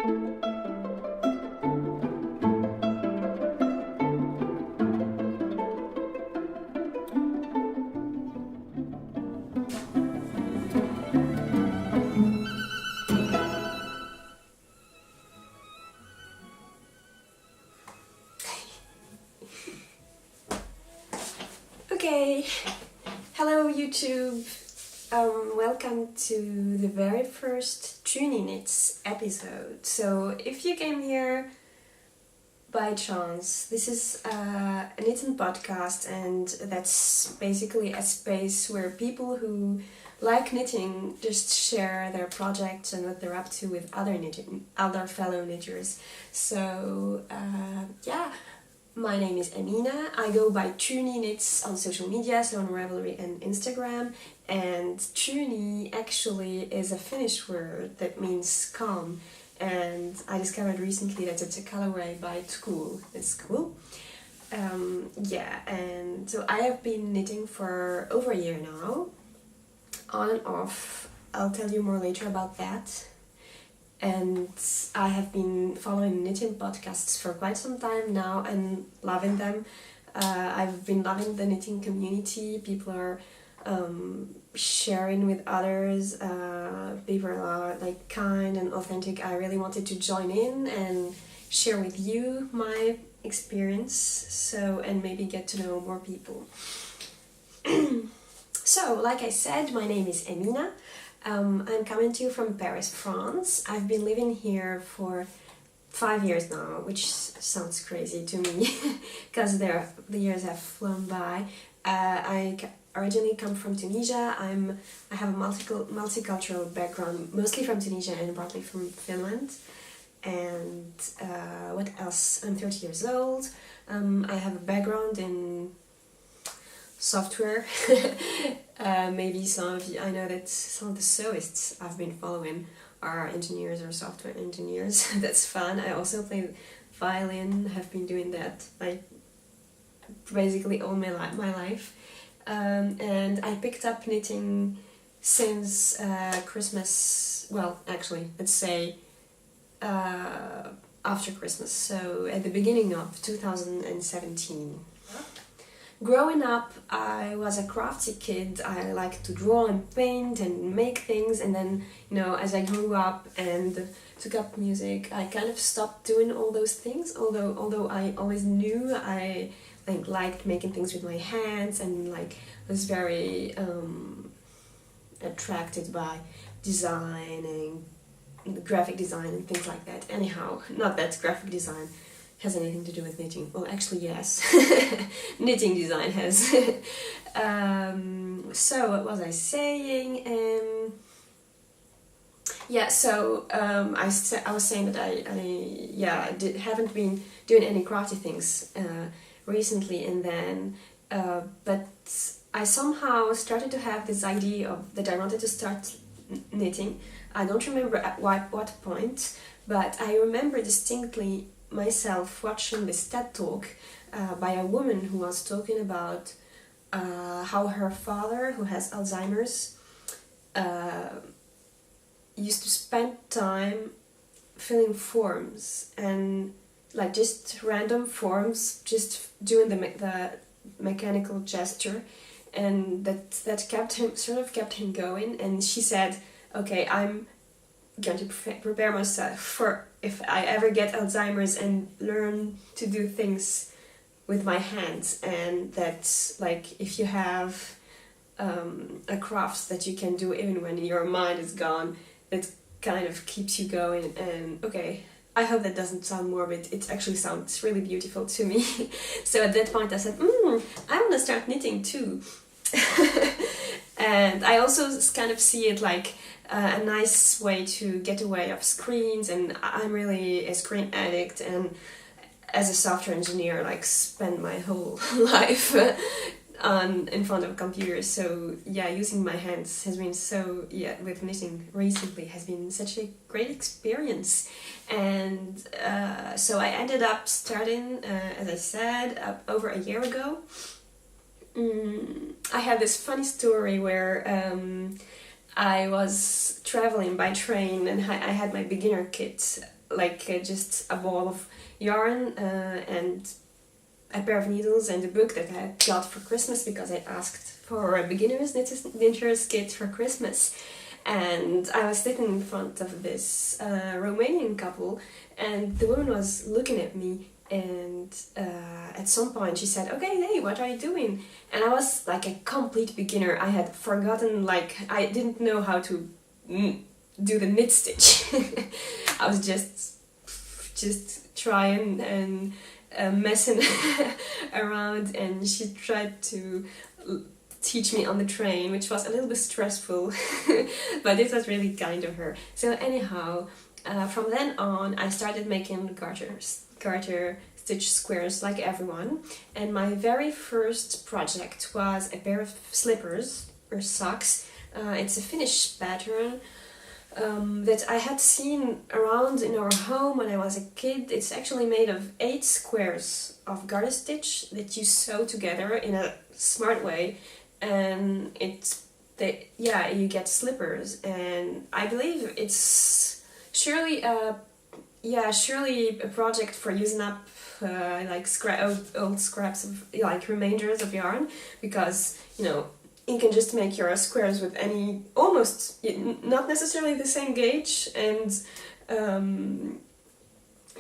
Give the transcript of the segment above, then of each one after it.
Okay, hello YouTube. Welcome to the very first Tyyni episode. So if you came here by chance, this is a knitting podcast, and that's basically a space where people who like knitting just share their projects and what they're up to with other fellow knitters. So yeah. My name is Aimée. I go by TyyniKnits on social media, so on Ravelry and Instagram. And Tyyni actually is a Finnish word that means calm. And I discovered recently that it's a Colourway by School. It's cool. Yeah, and so I have been knitting for over a year now, on and off. I'll tell you more later about that. And I have been following knitting podcasts for quite some time now and loving them. I've been loving the knitting community. People are sharing with others. People are like kind and authentic. I really wanted to join in and share with you my experience, and maybe get to know more people. So, like I said, my name is Aimée. I'm coming to you from Paris, France. I've been living here for 5 years now, which sounds crazy to me because the years have flown by. I originally come from Tunisia. I have a multicultural background, mostly from Tunisia and partly from Finland. And what else? I'm 30 years old. I have a background in software. Maybe some of you, I know that some of the sewists I've been following are engineers or software engineers. That's fun. I also play violin, have been doing that like basically all my life. And I picked up knitting since Christmas, well actually let's say after Christmas, so at the beginning of 2017. Growing up, I was a crafty kid. I liked to draw and paint and make things, and then, as I grew up and took up music, I kind of stopped doing all those things, although I always knew I liked making things with my hands and was very attracted by design and graphic design and things like that. Anyhow, not that graphic design has anything to do with knitting. Well, actually, yes. Knitting design has. So, what was I saying? Yeah, so I was saying that I haven't been doing any crafty things recently, and then but I somehow started to have this idea that I wanted to start knitting. I don't remember at what point, but I remember distinctly myself watching this TED talk by a woman who was talking about how her father, who has Alzheimer's, used to spend time filling forms and just random forms, just doing the mechanical gesture, and that kept him going. And she said, okay, I'm going to prepare myself for if I ever get Alzheimer's and learn to do things with my hands. And that's if you have a craft that you can do even when your mind is gone, that kind of keeps you going. And okay, I hope that doesn't sound morbid. It actually sounds really beautiful to me. So at that point I said, I want to start knitting too. And I also kind of see it like a nice way to get away of screens, and I'm really a screen addict, and as a software engineer spend my whole life in front of a computer. So yeah, using my hands has been with knitting recently has been such a great experience. And so I ended up starting, as I said, over a year ago. I have this funny story where I was traveling by train and I had my beginner kit, like just a ball of yarn and a pair of needles and a book that I got for Christmas because I asked for a beginner's knitter's kit for Christmas. And I was sitting in front of this Romanian couple, and the woman was looking at me, and at some point she said, "Okay, hey, what are you doing?" And I was like a complete beginner. I had forgotten, like, I didn't know how to do the knit stitch. I was just trying and messing around, and she tried to teach me on the train, which was a little bit stressful, but it was really kind of her. So anyhow, from then on I started making garter stitch squares like everyone, and my very first project was a pair of slippers or socks. It's a Finnish pattern that I had seen around in our home when I was a kid. It's actually made of 8 squares of garter stitch that you sew together in a smart way, and you get slippers. And I believe it's surely a project for using up like old scraps of like remainders of yarn, because you can just make your squares with any, almost not necessarily the same gauge and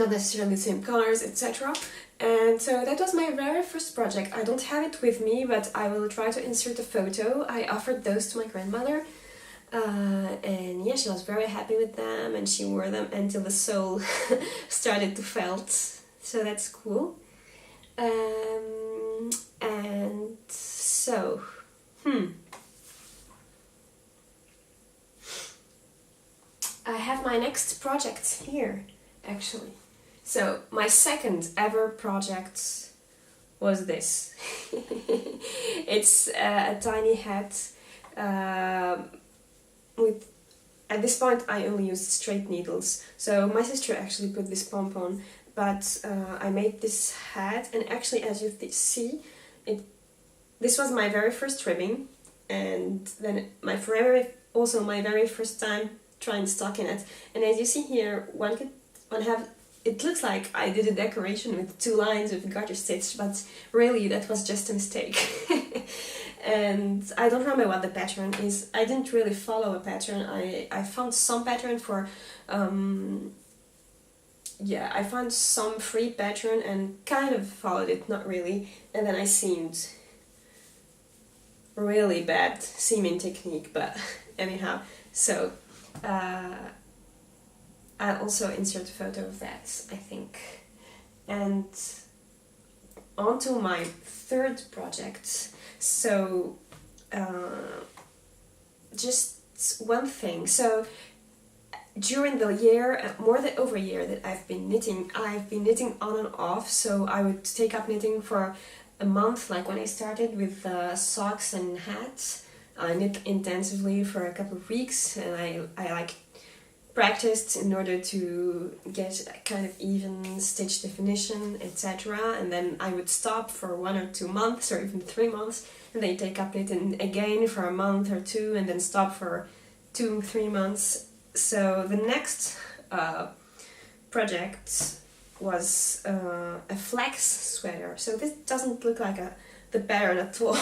not necessarily the same colors, etc. And so that was my very first project. I don't have it with me, but I will try to insert a photo. I offered those to my grandmother, and yeah, she was very happy with them, and she wore them until the sole started to felt. So that's cool. And so I have my next project here, actually. So my second ever project was this. It's a tiny hat with, at this point I only used straight needles. So my sister actually put this pom-pom, but I made this hat, and actually, as you see, this was my very first ribbing, and then my very first time trying stockinette. And as you see here, it looks like I did a decoration with 2 lines of garter stitch, but really that was just a mistake. And I don't remember what the pattern is. I didn't really follow a pattern. I found some pattern for I found some free pattern and kind of followed it, not really. And then I seamed really bad seaming technique, but anyhow, so I'll also insert a photo of that, I think. And on to my third project. So just one thing. So during the year, more than over a year that I've been knitting on and off. So I would take up knitting for a month, like when I started with socks and hats. I knit intensively for a couple of weeks, and I like practiced in order to get a kind of even stitch definition, etc. And then I would stop for 1 or 2 months, or even 3 months, and then take up knitting again for a month or 2, and then stop for 2-3 months. So the next project was a flax sweater. So this doesn't look like the pattern at all,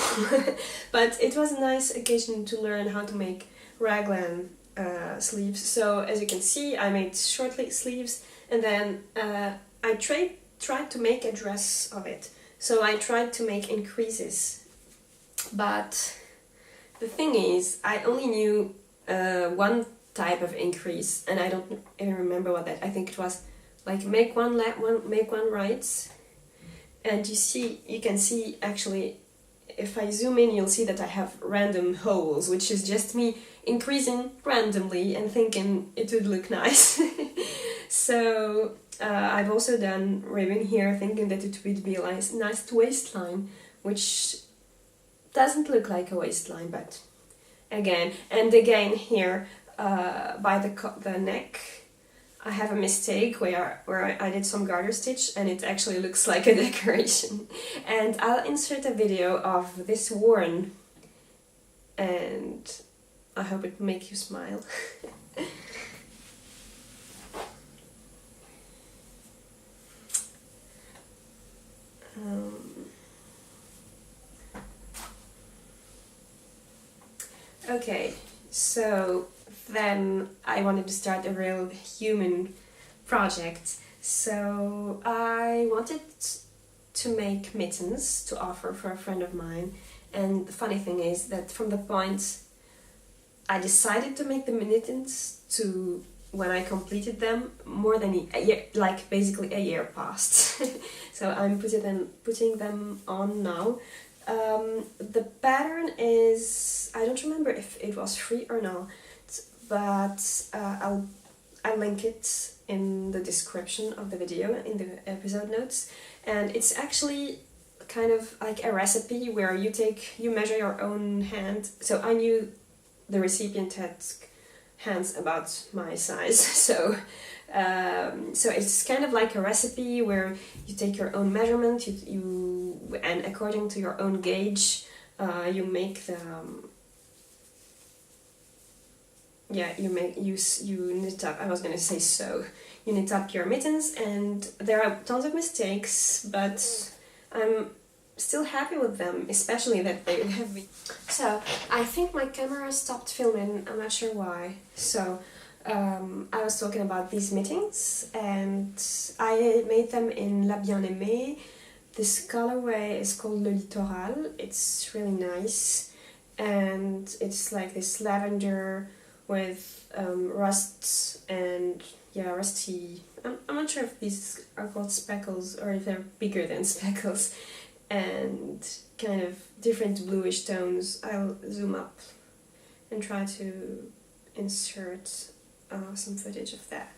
but it was a nice occasion to learn how to make raglan sleeves. So as you can see, I made short sleeves, and then I tried to make a dress of it. So I tried to make increases, but the thing is, I only knew one type of increase, and I don't even remember what that. I think it was like make one right. And you can see actually, if I zoom in, you'll see that I have random holes, which is just me increasing randomly and thinking it would look nice. So I've also done ribbon here, thinking that it would be a nice waistline, which doesn't look like a waistline, but again here by the neck, I have a mistake where I did some garter stitch, and it actually looks like a decoration. And I'll insert a video of this worn, and I hope it makes you smile. Okay, so then I wanted to start a real human project. So I wanted to make mittens to offer for a friend of mine. And the funny thing is that from the point I decided to make the mittens to when I completed them, more than a year, like basically a year passed. So I'm putting them on now. The pattern is, I don't remember if it was free or not, but I'll link it in the description of the video, in the episode notes. And it's actually kind of like a recipe where you measure your own hand. So I knew the recipient had hands about my size, so it's kind of like a recipe where you take your own measurement, and according to your own gauge, you make the you knit up. I was gonna say sew. You knit up your mittens, and there are tons of mistakes, but I'm still happy with them, especially that they have been. So I think my camera stopped filming, I'm not sure why. So I was talking about these mittens, and I made them in La Bien-Aimée. This colorway is called the Littoral. It's really nice, and it's like this lavender with rust and rusty. I'm not sure if these are called speckles or if they're bigger than speckles, and kind of different bluish tones. I'll zoom up and try to insert some footage of that.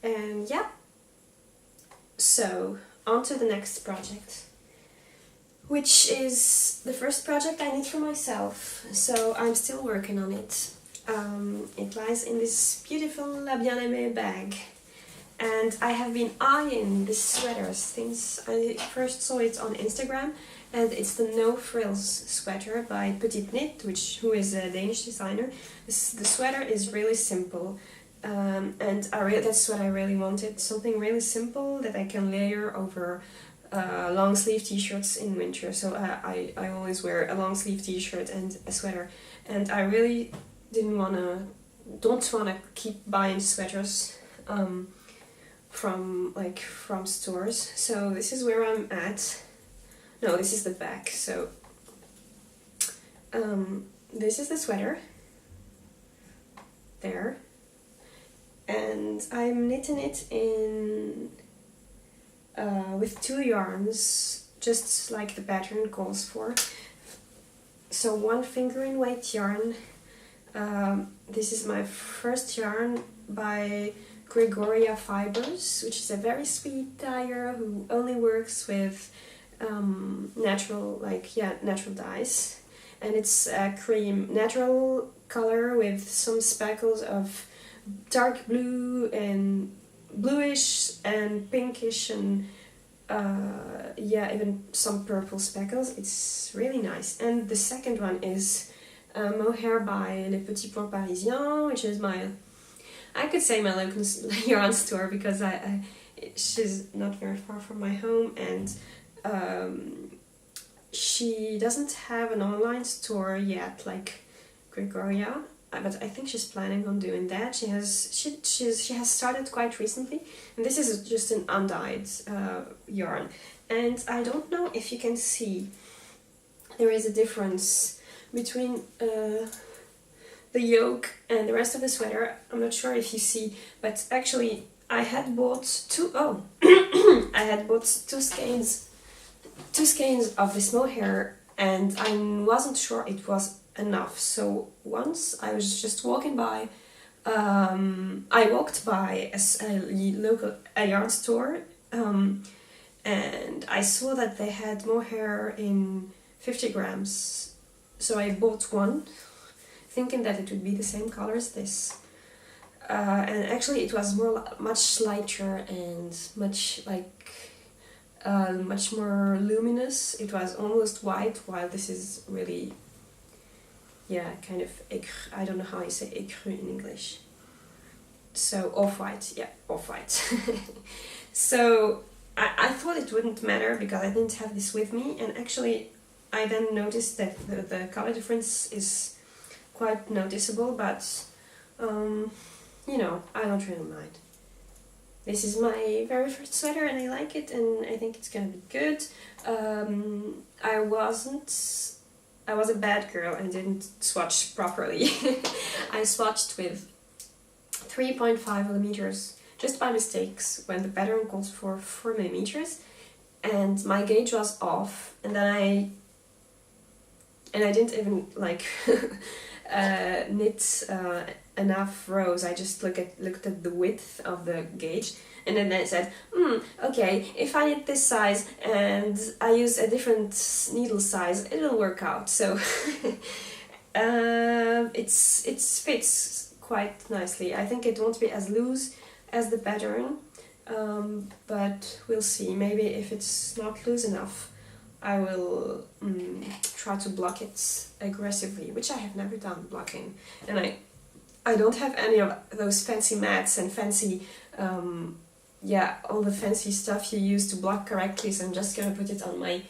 And yeah, so on to the next project, which is the first project I knit for myself, so I'm still working on it. It lies in this beautiful La Bien-Aimée bag, and I have been eyeing this sweater since I first saw it on Instagram, and it's the No Frills sweater by PetiteKnit, who is a Danish designer. The sweater is really simple, and that's what I really wanted, something really simple that I can layer over long sleeve t-shirts in winter. So I always wear a long sleeve t-shirt and a sweater, and I really don't wanna keep buying sweaters from stores. So this is where I'm at. No, this is the back. So this is the sweater there, and I'm knitting it in with 2 yarns, just like the pattern calls for. So 1 fingering weight yarn. This is my first yarn by Gregoria Fibers, which is a very sweet dyer who only works with natural dyes, and it's a cream natural color with some speckles of dark blue and bluish and pinkish and even some purple speckles. It's really nice. And the second one is Mohair by Les Petits Parisiens, which is my local yarn store, because she's not very far from my home, and she doesn't have an online store yet like Gregoria, but I think she's planning on doing that. She has started quite recently, and this is just an undyed yarn, and I don't know if you can see there is a difference between the yoke and the rest of the sweater. I'm not sure if you see, but actually I had bought two skeins of this mohair, and I wasn't sure it was enough. So once I was just walking by, I walked by a yarn store, and I saw that they had mohair in 50 grams. So I bought one, thinking that it would be the same color as this. And actually it was much lighter and much more luminous. It was almost white, while this is really yeah, kind of I don't know how you say écru in English. So off-white, yeah, off-white. So I thought it wouldn't matter because I didn't have this with me, and actually I then noticed that the color difference is quite noticeable, but you know, I don't really mind. This is my very first sweater and I like it, and I think it's gonna be good. I was a bad girl and didn't swatch properly. I swatched with 3.5 millimeters just by mistakes when the pattern calls for 4 millimeters, and my gauge was off, and then I didn't even like knit enough rows. I just looked at the width of the gauge, and then I said, okay, if I knit this size and I use a different needle size, it'll work out. So it fits quite nicely. I think it won't be as loose as the pattern, but we'll see. Maybe if it's not loose enough, I will try to block it aggressively, which I have never done, blocking. And I don't have any of those fancy mats and fancy, all the fancy stuff you use to block correctly, so I'm just gonna put it on my,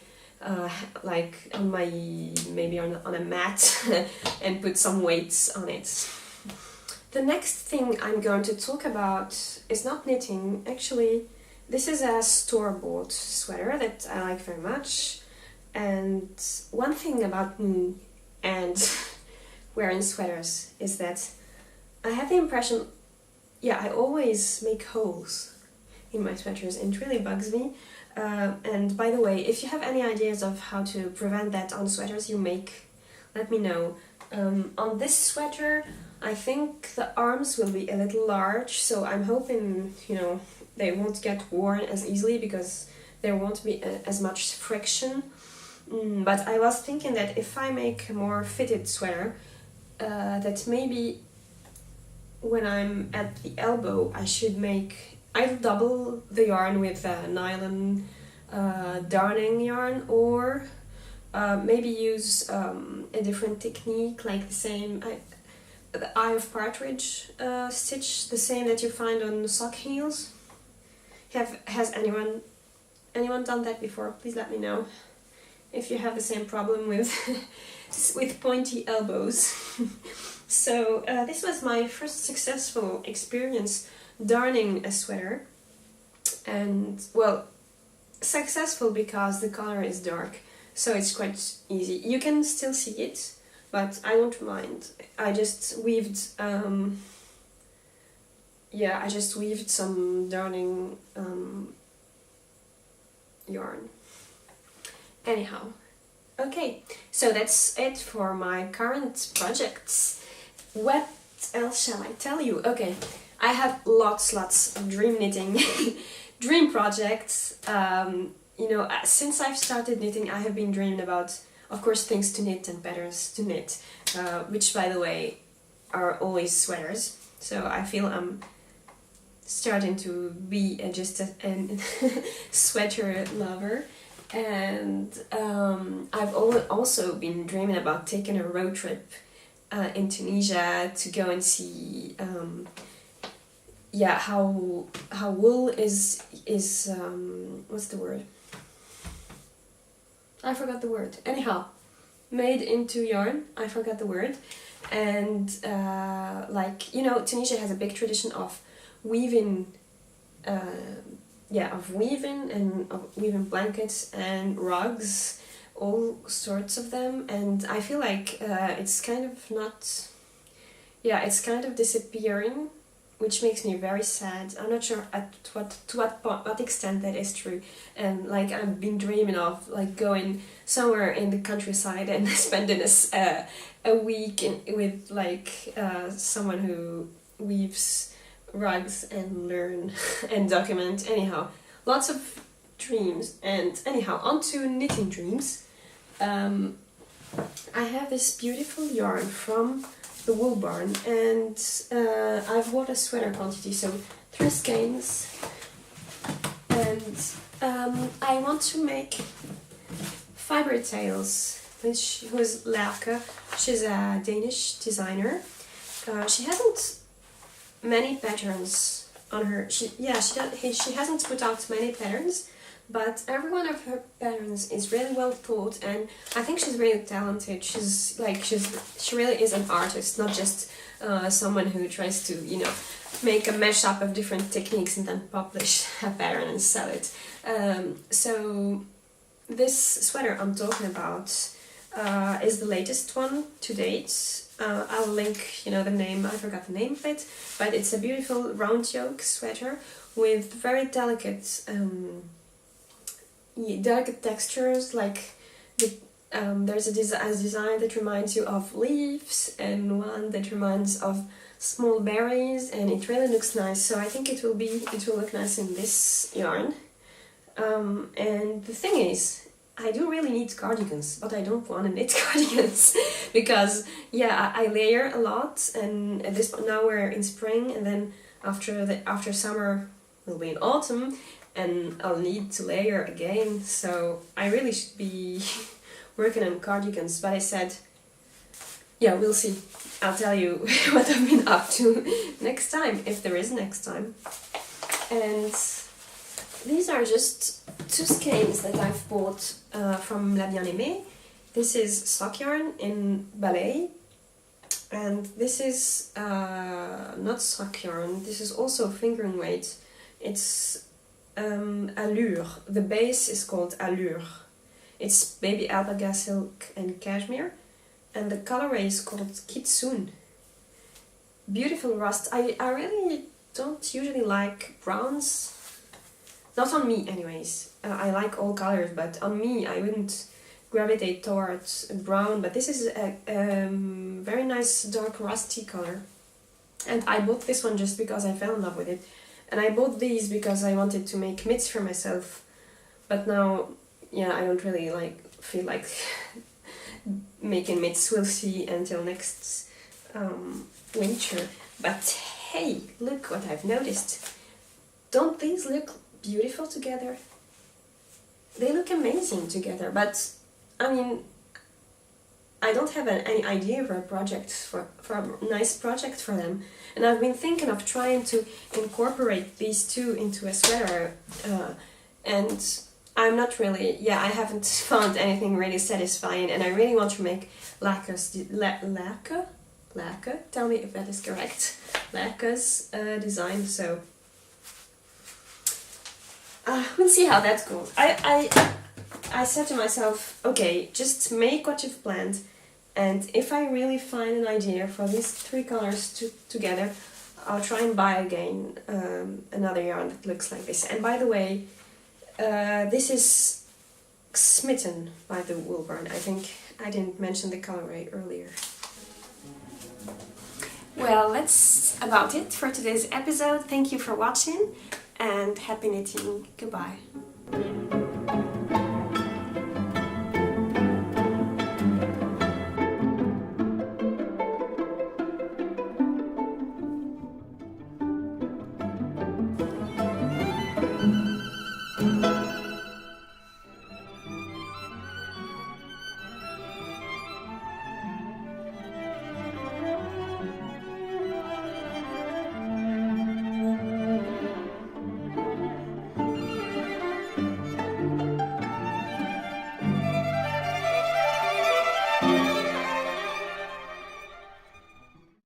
maybe on a mat and put some weights on it. The next thing I'm going to talk about is not knitting. Actually, this is a store-bought sweater that I like very much. And one thing about me and wearing sweaters is that I have the impression, I always make holes in my sweaters, and it really bugs me. And by the way, if you have any ideas of how to prevent that on sweaters you make, let me know. On this sweater, I think the arms will be a little large, so I'm hoping, they won't get worn as easily because there won't be as much friction. But I was thinking that if I make a more fitted sweater, that maybe when I'm at the elbow I should either double the yarn with a nylon darning yarn, or maybe use a different technique, like the eye of partridge stitch, the same that you find on sock heels. Has anyone done that before? Please let me know if you have the same problem with pointy elbows. So this was my first successful experience darning a sweater, and successful because the color is dark, so it's quite easy. You can still see it, but I don't mind. I just weaved some darning yarn. Anyhow, okay, so that's it for my current projects. What else shall I tell you? Okay, I have lots of dream knitting dream projects. Since I've started knitting, I have been dreaming about, of course, things to knit and patterns to knit, which, by the way, are always sweaters. So I feel I'm starting to be just a sweater lover. And I've also been dreaming about taking a road trip in Tunisia to go and see how wool is what's the word? I forgot the word. Anyhow, made into yarn. I forgot the word. And Tunisia has a big tradition of weaving. Of weaving blankets and rugs, all sorts of them, and I feel like it's kind of disappearing, which makes me very sad. I'm not sure to what extent that is true, and I've been dreaming of going somewhere in the countryside and spending a week with someone who weaves rugs and learn and document. Anyhow, lots of dreams. And anyhow, on to knitting dreams. I have this beautiful yarn from the Wool Barn, and I've bought a sweater quantity, so 3 skeins, and I want to make fiber tails who's Lærke. She's a Danish designer. She hasn't many patterns on her. She hasn't put out many patterns, but every one of her patterns is really well thought, and I think she's really talented. She really is an artist, not just someone who tries to, you know, make a mashup of different techniques and then publish a pattern and sell it. So this sweater I'm talking about is the latest one to date. I'll link, you know, the name. I forgot the name of it, but it's a beautiful round yoke sweater with very delicate textures. Like there's a design that reminds you of leaves and one that reminds of small berries, and it really looks nice. So I think it will look nice in this yarn. And the thing is, I do really need cardigans, but I don't want to knit cardigans because yeah, I layer a lot, and at this point now we're in spring, and then after summer will be in autumn, and I'll need to layer again. So I really should be working on cardigans, but I said, yeah, we'll see. I'll tell you what I've been up to next time, if there is next time. And these are just two skeins that I've bought from La Bien-Aimée. This is sock yarn in Ballet, and this is not sock yarn, this is also fingering weight. It's Allure. The base is called Allure. It's baby alpaca silk and cashmere, and the colorway is called Kitsune. Beautiful rust. I really don't usually like browns. Not on me anyways. I like all colors, but on me I wouldn't gravitate towards brown, but this is a very nice dark rusty color. And I bought this one just because I fell in love with it. And I bought these because I wanted to make mitts for myself. But now, yeah, I don't really feel like making mitts. We'll see until next winter. But hey, look what I've noticed. Don't these look beautiful together? They look amazing together, but I mean, I don't have any idea for a project, for a nice project for them, and I've been thinking of trying to incorporate these two into a sweater, and I'm not really, yeah, I haven't found anything really satisfying, and I really want to make Lærke's tell me if that is correct, Lærke's design, so we'll see how that goes. I said to myself, okay, just make what you've planned, and if I really find an idea for these three colors together, I'll try and buy again another yarn that looks like this. And by the way, this is Smitten by the Woolburn. I think I didn't mention the colorway earlier. Well, that's about it for today's episode. Thank you for watching, and happy knitting. Goodbye.